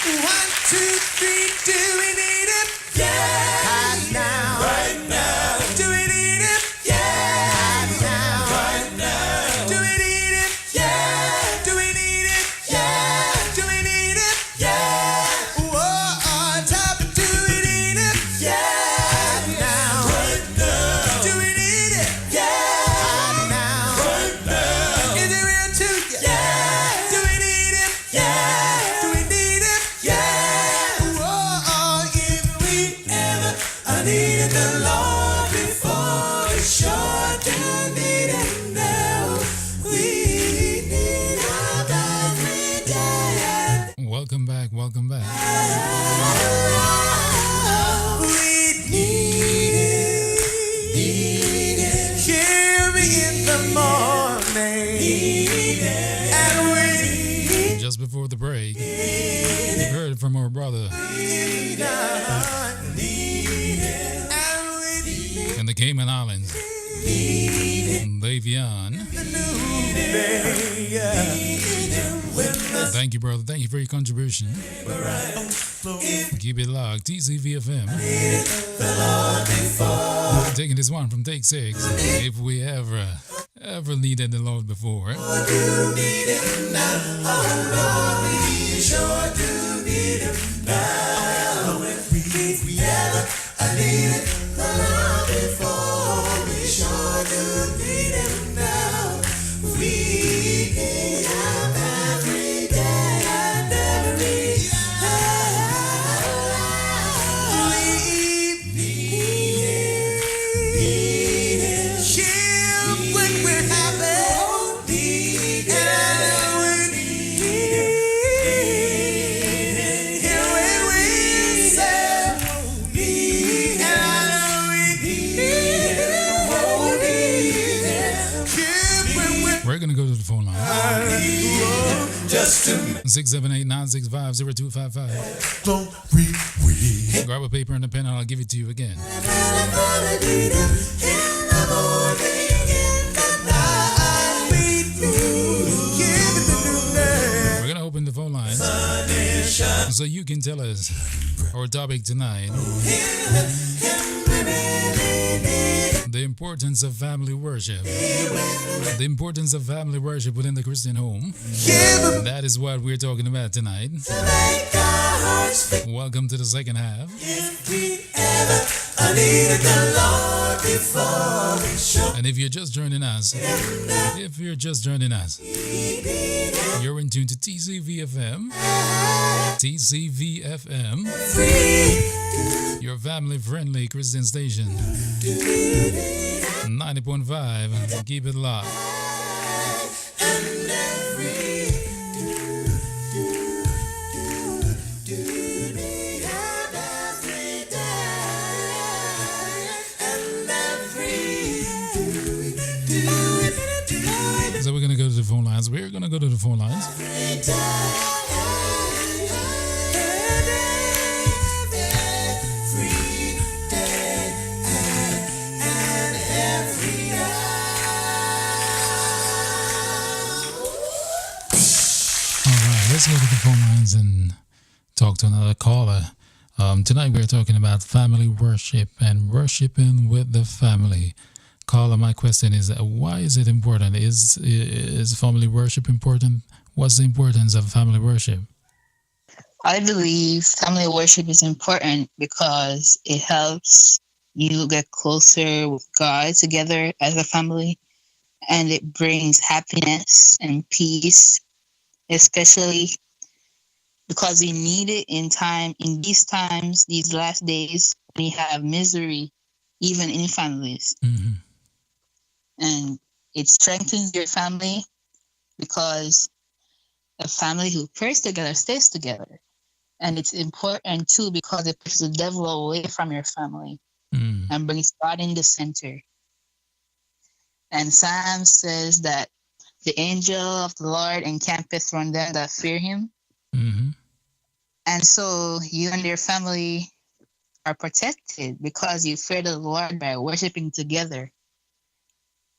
One, two, three, do we need it? Yeah. Right now. Right now. Do we need it? Yeah. Right now. Right now. Do we need it? Yeah. Do we need it? Yeah. Do we need it? Yeah. Whoa, top it. Do we need it? Yeah. Right now. Right now. Do we need it? Yeah. Right now. Right now. Is it real to you? Yeah. Do we need it? Yeah. Do we need it? Yeah. Whoa, if we ever needed the Lord before, we sure do need it now. We need Him every day. Welcome back. Welcome back. We need it. Hear me in the morning. And we Just before the break, we heard from our brother need it. And we in the Cayman Islands, Davion. Thank you, brother. Thank you for your contribution. Keep it locked. Tcvfm. Taking this one from take 6. If we ever needed the Lord before. sure do need Him now. If we ever needed the Lord before, we sure do need Him now. We need Him every day and every hour. We need Him. Shield when we're happy. We're going to go to the phone line. 678-965-0255. Grab a paper and a pen and I'll give it to you again. We're going to open the phone lines so you can tell us our topic tonight. The importance of family worship. The importance of family worship within the Christian home. That is what we're talking about tonight. Welcome to the second half. And if you're just joining us, you're in tune to TCVfm. TCVfM, your family-friendly Christian station. 90.5. Keep it locked. So we're gonna go to the phone lines. We're gonna go to the phone lines. Let's go to the phone lines and talk to another caller. Tonight we're talking about family worship and worshiping with the family. Caller, my question is, why is it important? Is family worship important? What's the importance of family worship? I believe family worship is important because it helps you get closer with God together as a family, and it brings happiness and peace, especially because we need it in these times, these last days, we have misery, even in families. Mm-hmm. And it strengthens your family because a family who prays together stays together. And it's important too because it pushes the devil away from your family and brings God in the center. And Psalm says that the angel of the Lord encampeth round them that fear him. Mm-hmm. And so you and your family are protected because you fear the Lord by worshiping together.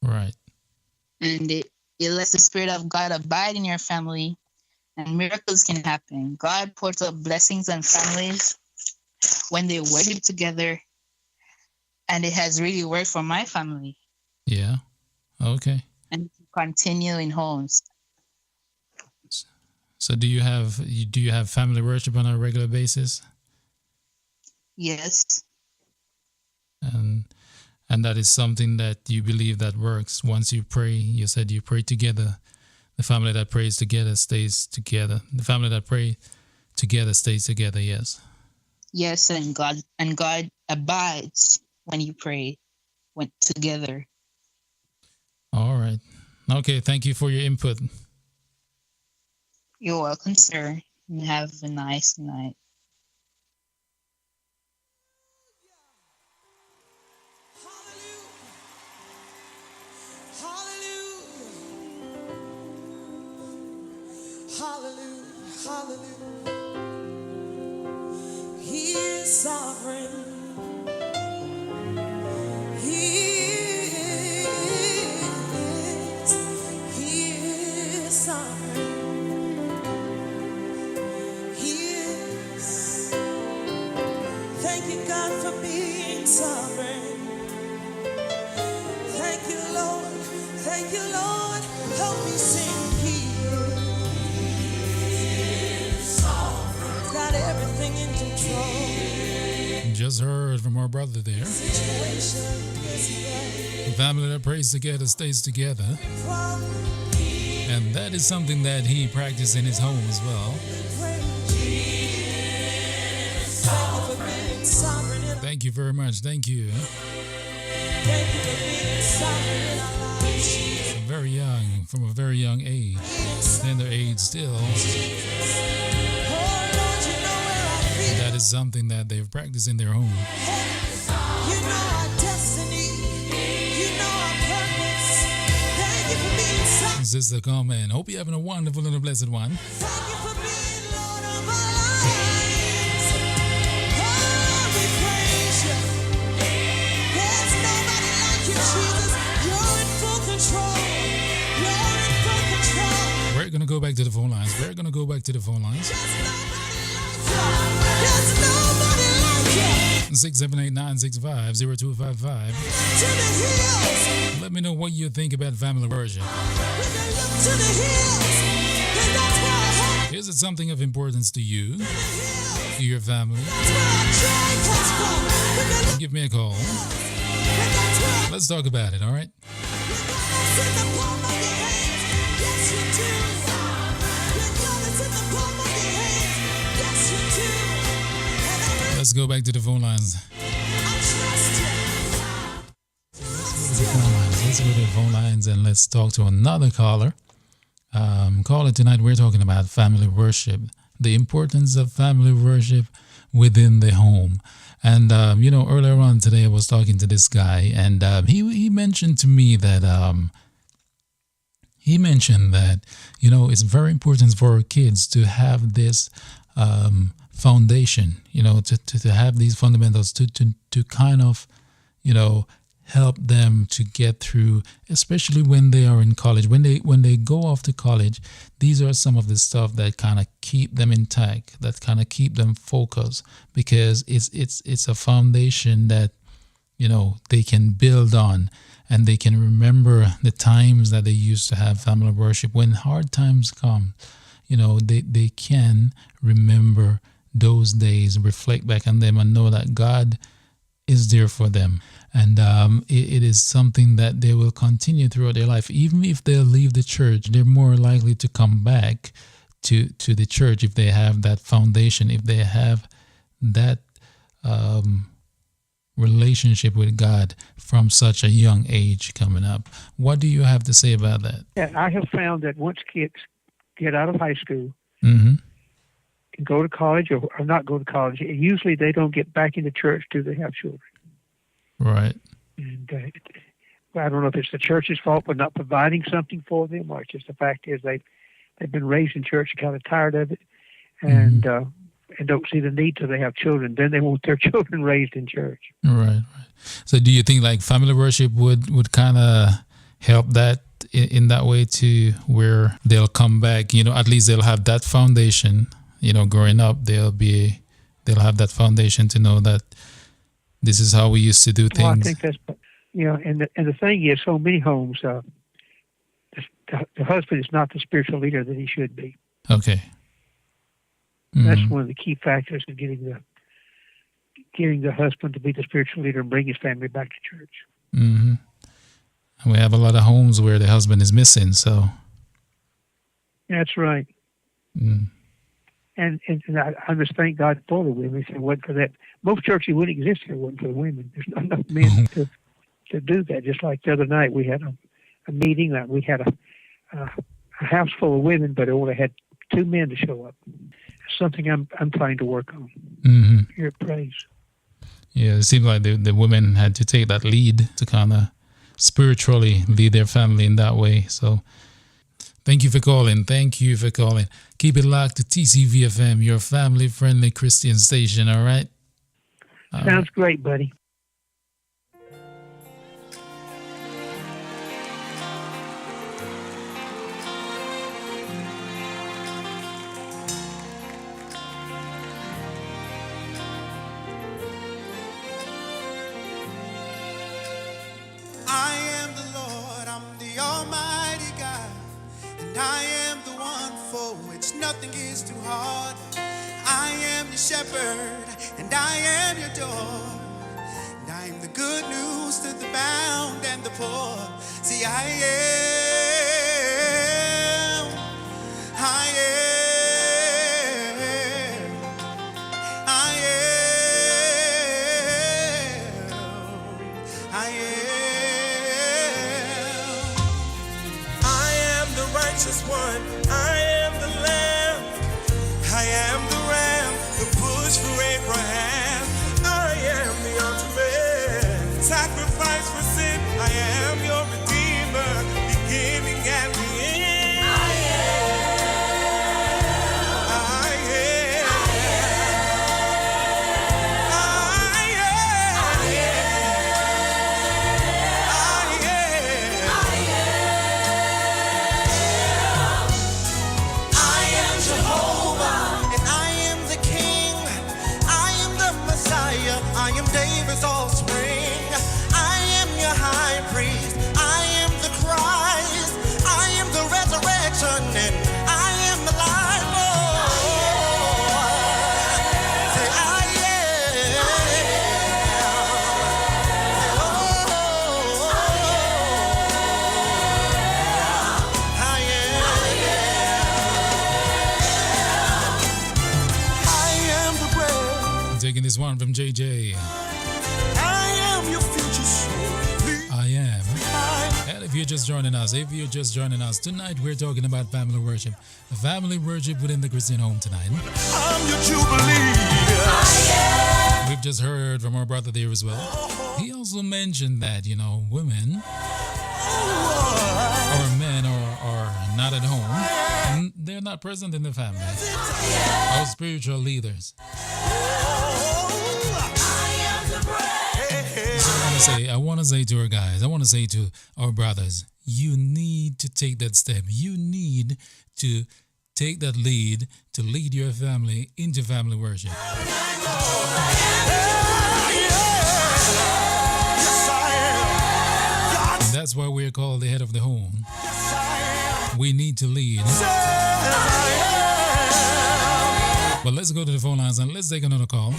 Right. And it lets the Spirit of God abide in your family and miracles can happen. God pours out blessings on families when they worship together, and it has really worked for my family. Yeah. Okay. And continue in homes. So do you have family worship on a regular basis? Yes. And that is something that you believe that works. Once you pray, you said you pray together. The family that prays together stays together. The family that pray together stays together. Yes. Yes, and God abides when you pray when together. All right. Okay. Thank you for your input. You're welcome, sir. And have a nice night. Hallelujah, hallelujah. He is sovereign. He is sovereign. He is. Thank you, God, for being sovereign. Thank you, Lord. Thank you, Lord. Help me sing. Got everything in control. Just heard from our brother there. The family that prays together stays together. And that is something that he practiced in his home as well. Thank you very much. Thank you. From a very young age, tender age still. That is something that they've practiced in their home. You know our destiny. You know our purpose. Thank you for being sovereign. Sister Carmen, hope you're having a wonderful and a blessed one. Thank you for being Lord of our lives. Oh, we praise you. There's nobody like you, Jesus. You're in full control. You're in full control. We're going to go back to the phone lines. There's nobody like you. 678-965-0255. To the hills. Let me know what you think about family worship. We can look to the hills. 'Cause that's where our hope Is it something of importance to you, is. to your family? That's where our joy comes from. We can look Give me a call. and that's where Let's talk about it, all right? it's in the palm of your hands. Yes, you do. You got us in the palm of your hands. Yes, you do. And I Let's go back to the phone lines. trust you. Let's go to the phone lines and let's talk to another caller. Caller, tonight we're talking about family worship, the importance of family worship within the home. And, earlier on today I was talking to this guy, and he mentioned to me that it's very important for our kids to have this foundation, to have these fundamentals to kind of, help them to get through, especially when they are in college. When they go off to college, these are some of the stuff that kind of keep them intact, that kind of keep them focused, because it's a foundation that they can build on, and they can remember the times that they used to have family worship. When hard times come, they can remember those days, reflect back on them, and know that God is there for them. And it is something that they will continue throughout their life. Even if they'll leave the church, they're more likely to come back to the church if they have that foundation, if they have that relationship with God from such a young age coming up. What do you have to say about that? Yeah, I have found that once kids get out of high school Mm-hmm. and go to college or not go to college, usually they don't get back into church till they have children. Right. And I don't know if it's the church's fault for not providing something for them, or it's just the fact is they've been raised in church and kind of tired of it, and don't see the need till they have children. Then they want their children raised in church. Right. So do you think like family worship would kind of help that in that way too, where they'll come back, at least they'll have that foundation, growing up, they'll have that foundation to know that this is how we used to do things. Well, I think that's, and the thing is, so many homes, the husband is not the spiritual leader that he should be. Okay. That's one of the key factors in getting the husband to be the spiritual leader and bring his family back to church. Mm-hmm. And we have a lot of homes where the husband is missing, so. That's right. Mm. And I just thank God for the women. If it wasn't for that, most churches wouldn't exist if it wasn't for the women. There's not enough men to do that. Just like the other night, we had a meeting that we had a house full of women, but it only had 2 men to show up. It's something I'm trying to work on here at Praise. Yeah, it seems like the women had to take that lead to kind of spiritually lead their family in that way. So thank you for calling. Keep it locked to Tcvfm, your family-friendly Christian station, all right? Sounds great, buddy. I am the Lord, I'm the Almighty God, and I am the one for which nothing is too hard. I am your shepherd, and I am your door, and I am the good news to the bound and the poor. See, I am, I am, I am, I am the righteous one. I am the lamb. I am the ram, the bush for Abraham. I am the ultimate sacrifice for sin. I am your redeemer, beginning and the end. I am. I am. I am. I am Jehovah, and I am the King. I am the Messiah. I am David's offspring. I am your high priest. I am the Christ. I am the resurrection, and I am the life. Say, I am. I am the bread. Taking this one from JJ. I am your future soul. I am. And if you're just joining us, tonight we're talking about family worship. Family worship within the Christian home tonight. I'm your jubilee. We've just heard from our brother there as well. He also mentioned that, women or men are not at home. They're not present in the family. Our spiritual leaders. I want to say to our guys, I want to say to our brothers, you need to take that step. You need to take that lead to lead your family into family worship. And that's why we're called the head of the home. We need to lead. But let's go to the phone lines and let's take another call.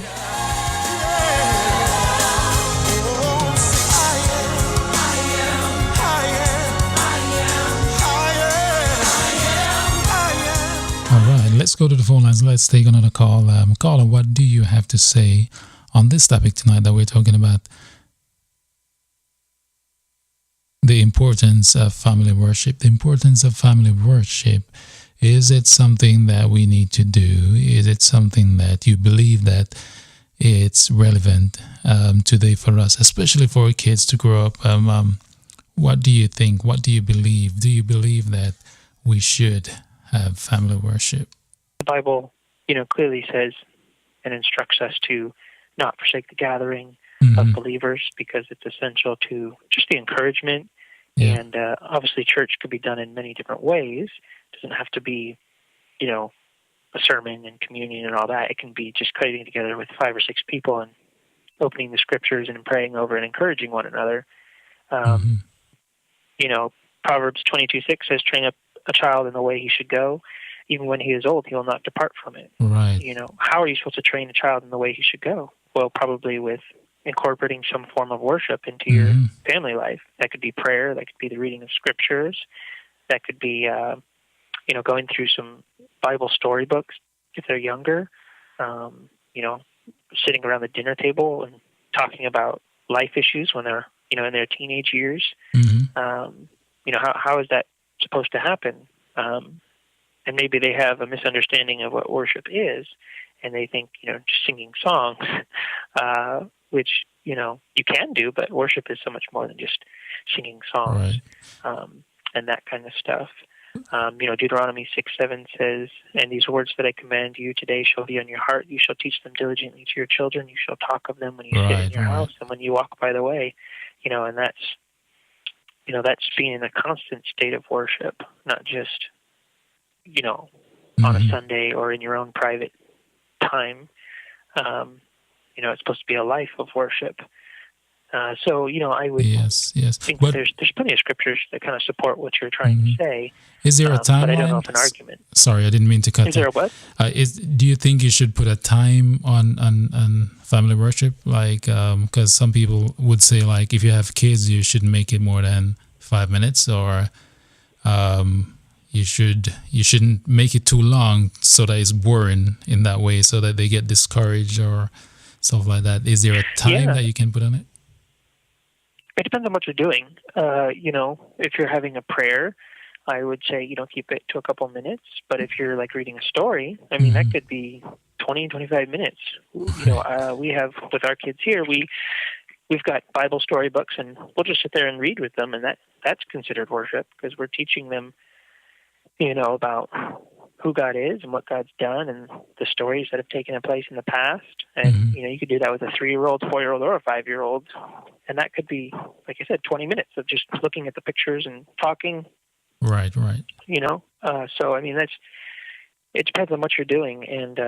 All right, let's go to the phone lines. Let's take another call. Caller, what do you have to say on this topic tonight that we're talking about? The importance of family worship. The importance of family worship. Is it something that we need to do? Is it something that you believe that it's relevant today for us, especially for our kids to grow up? What do you think? What do you believe? Do you believe that we should have family worship? The Bible, clearly says and instructs us to not forsake the gathering of believers, because it's essential to just the encouragement Yeah. And obviously, church could be done in many different ways. It doesn't have to be, a sermon and communion and all that. It can be just getting together with 5 or 6 people and opening the scriptures and praying over and encouraging one another. Mm-hmm. Proverbs 22:6 says, "Train up a child in the way he should go. Even when he is old, he will not depart from it." Right. How are you supposed to train a child in the way he should go? Well, probably with incorporating some form of worship into your family life. That could be prayer. That could be the reading of scriptures. That could be, going through some Bible storybooks if they're younger. Sitting around the dinner table and talking about life issues when they're, in their teenage years. Mm-hmm. How is that supposed to happen? And maybe they have a misunderstanding of what worship is, and they think, just singing songs, which, you can do, but worship is so much more than just singing songs, right. And that kind of stuff. Deuteronomy 6:7 says, "And these words that I command you today shall be on your heart. You shall teach them diligently to your children. You shall talk of them when you sit in your house and when you walk by the way." And that's being in a constant state of worship, not just, on a Sunday or in your own private time. It's supposed to be a life of worship. I would think that there's plenty of scriptures that kind of support what you're trying to say. Is there a timeline? But I don't know if an argument. Sorry, I didn't mean to cut. Is there a what? Do you think you should put a time on family worship? Like, because some people would say, like, if you have kids, you shouldn't make it more than 5 minutes, or you shouldn't make it too long so that it's boring in that way, so that they get discouraged or stuff like that. Is there a time that you can put on it? It depends on what you're doing. If you're having a prayer, I would say, keep it to a couple minutes. But if you're like reading a story, that could be 20, 25 minutes. We have with our kids here, we've got Bible storybooks, and we'll just sit there and read with them, and that's considered worship because we're teaching them, about who God is and what God's done and the stories that have taken place in the past. And, you could do that with a 3-year-old, 4-year-old, or a 5-year-old. And that could be, like I said, 20 minutes of just looking at the pictures and talking. Right. It depends on what you're doing and,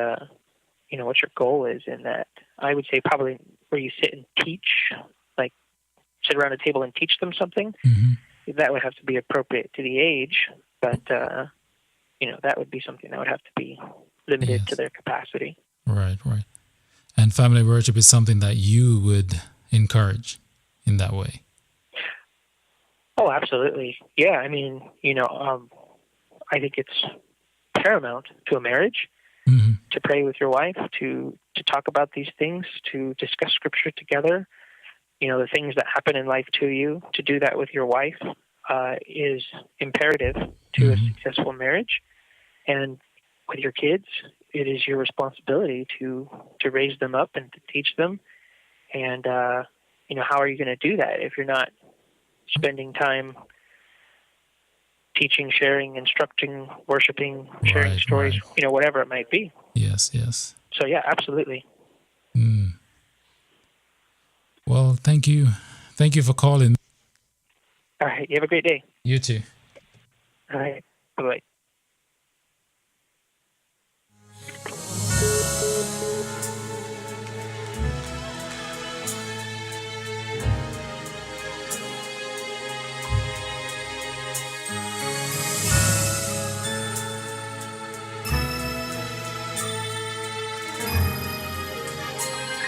what your goal is in that. I would say probably where you sit and teach, like sit around a table and teach them something, that would have to be appropriate to the age. But, that would be something that would have to be limited to their capacity. Right. And family worship is something that you would encourage in that way. Oh, absolutely. Yeah. I think it's paramount to a marriage to pray with your wife, to talk about these things, to discuss scripture together. The things that happen in life to you, to do that with your wife is imperative to a successful marriage. And with your kids, it is your responsibility to raise them up and to teach them. And, how are you going to do that if you're not spending time teaching, sharing, instructing, worshiping, sharing stories, whatever it might be. Yes. So, yeah, absolutely. Well, thank you. Thank you for calling. All right. You have a great day. You too. All right. Bye-bye.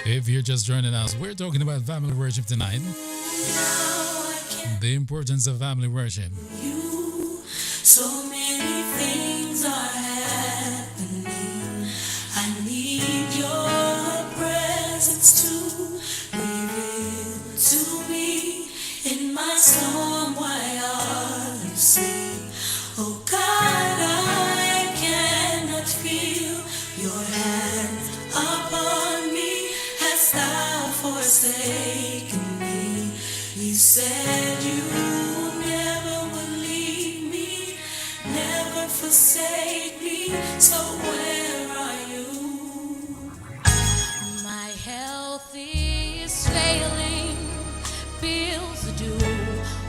If you're just joining us, we're talking about family worship tonight. The importance of family worship. So many things are happening. I need your presence to reveal to me in my storm while you sleep. Oh God, I cannot feel your hand upon me. Hast thou forsaken me? You said you never would leave me, never forsake me. So where are you? My health is failing, bills are due.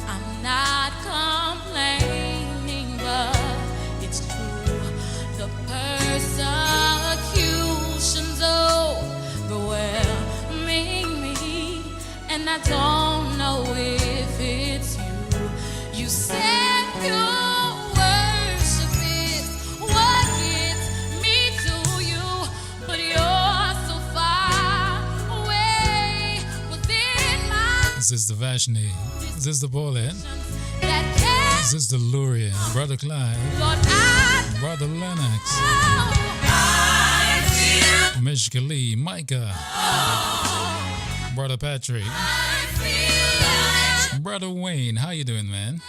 I'm not Sister Vashni, Sister Paulette, Sister Luria, Brother Clyde, Brother Lennox, Miss Lee, Micah, Brother Patrick, Brother Wayne. How you doing, man?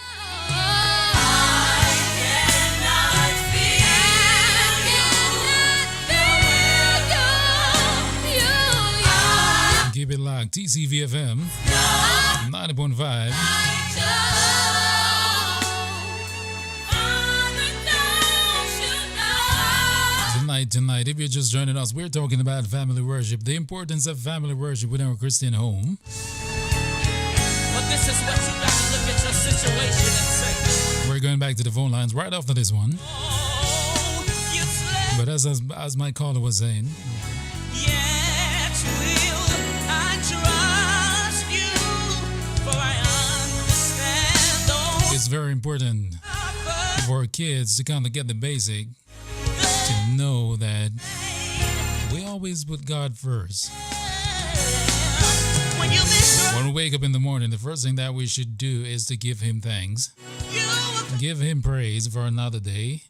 Keep it locked. Tcvfm 90.5. Tonight, if you're just joining us, we're talking about family worship, the importance of family worship within our Christian home. But this is what you got to look at your situation and say. We're going back to the phone lines right after this one. Oh, you slept. But as my caller was saying, Yet will I trust you, for I understand all it's very important for kids to kind of get the basic, to know that we always put God first. when you miss When we wake up in the morning, the first thing that we should do is to give Him thanks, you. give Him praise for another day,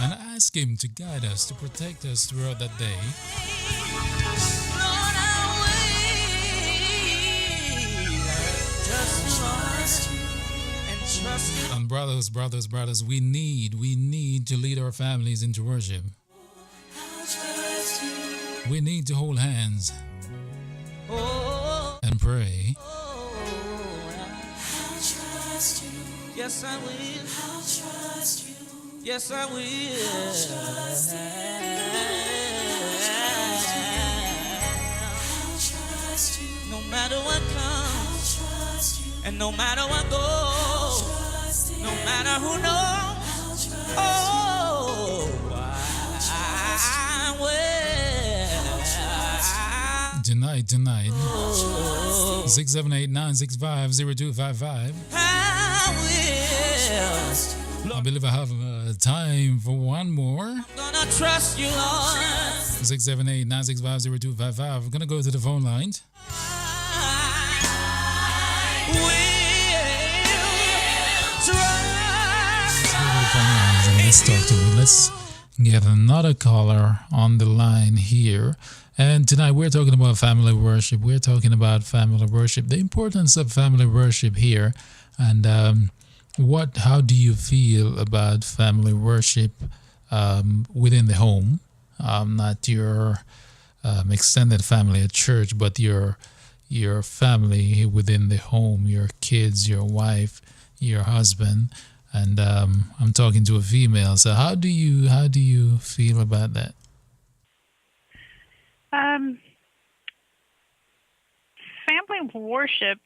and ask Him to guide us, to protect us throughout that day. Lord, I will just trust you and trust you. And brothers, we need to lead our families into worship. We need to hold hands Oh, and pray. yes, I will. Yes, I will. No matter what comes, and no matter what goes, no matter who knows, oh, I will. Tonight, 678-965-0255. I will. I believe I have time for one more. I'm gonna trust you, Lord. 678-965-0255. We're going to go to the phone lines. I will trust. Let's talk to you. Let's get another caller on the line here. And tonight we're talking about family worship. We're talking about family worship, the importance of family worship here. And how do you feel about family worship within the home? Not your extended family at church, but your family within the home, your kids, your wife, your husband. And I'm talking to a female. So how do you feel about that? Family worship